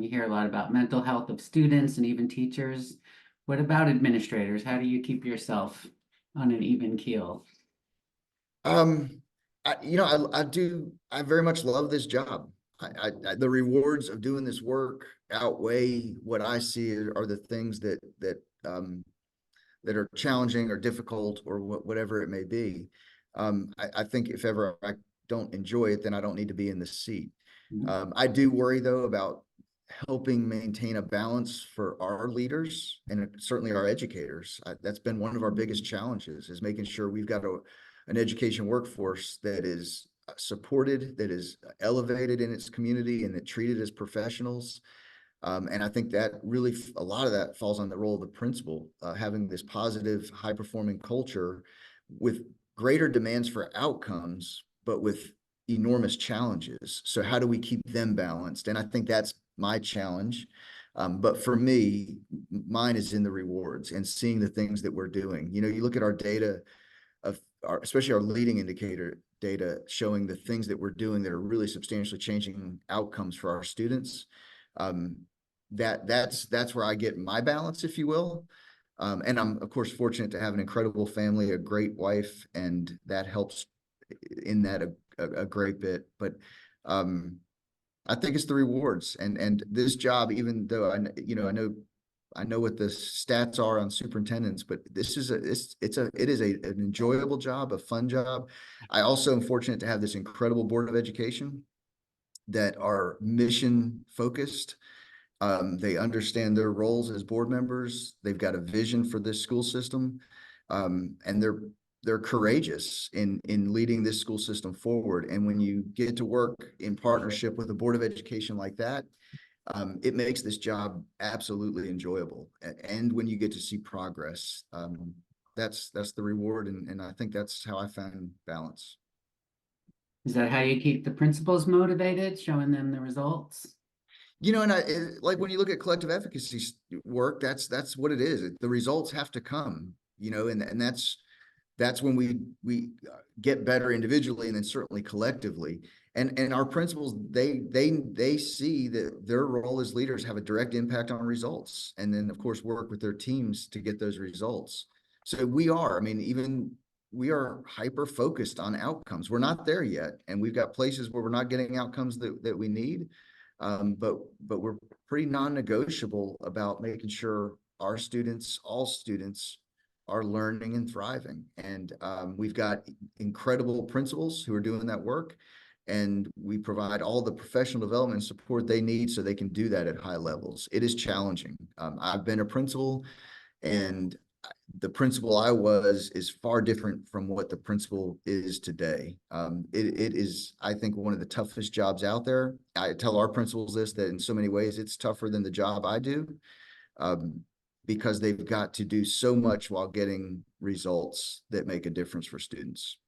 You hear a lot about mental health of students and even teachers. What about administrators? How do you keep yourself on an even keel? Um, I very much love this job. The rewards of doing this work outweigh what I see are the things that are challenging or difficult or whatever it may be. I think if ever I don't enjoy it, then I don't need to be in the seat. I do worry though about helping maintain a balance for our leaders and certainly our educators. That's been one of our biggest challenges, is making sure we've got an education workforce that is supported, that is elevated in its community, and that treated as professionals. And I think that really, a lot of that falls on the role of the principal, having this positive, high-performing culture with greater demands for outcomes, but with enormous challenges. So how do we keep them balanced? And I think that's my challenge. But for me, mine is in the rewards and seeing the things that we're doing. You know, you look at our data of especially our leading indicator data showing the things that we're doing that are really substantially changing outcomes for our students. That's where I get my balance, if you will. And I'm of course fortunate to have an incredible family, a great wife, and that helps in that a great bit. But I think it's the rewards and this job, even though I know what the stats are on superintendents, but this is it is an enjoyable job, a fun job. I also am fortunate to have this incredible board of education that are mission focused. They understand their roles as board members. They've got a vision for this school system, and they're courageous in leading this school system forward. And when you get to work in partnership with a board of education like that, it makes this job absolutely enjoyable. And when you get to see progress, that's the reward. And I think that's how I found balance. Is that how you keep the principals motivated, showing them the results? You know, and like when you look at collective efficacy work, that's what it is. The results have to come, you know, and that's when we get better individually and then certainly collectively. And our principals, they see that their role as leaders have a direct impact on results, and then of course work with their teams to get those results. So I mean, even we are hyper focused on outcomes. We're not there yet, and we've got places where we're not getting outcomes that we need. But we're pretty non-negotiable about making sure our students, all students, are learning and thriving. And we've got incredible principals who are doing that work, and we provide all the professional development and support they need so they can do that at high levels. It is challenging. I've been a principal, and the principal I was is far different from what the principal is today. It is, I think, one of the toughest jobs out there. I tell our principals this, that in so many ways it's tougher than the job I do, because they've got to do so much while getting results that make a difference for students.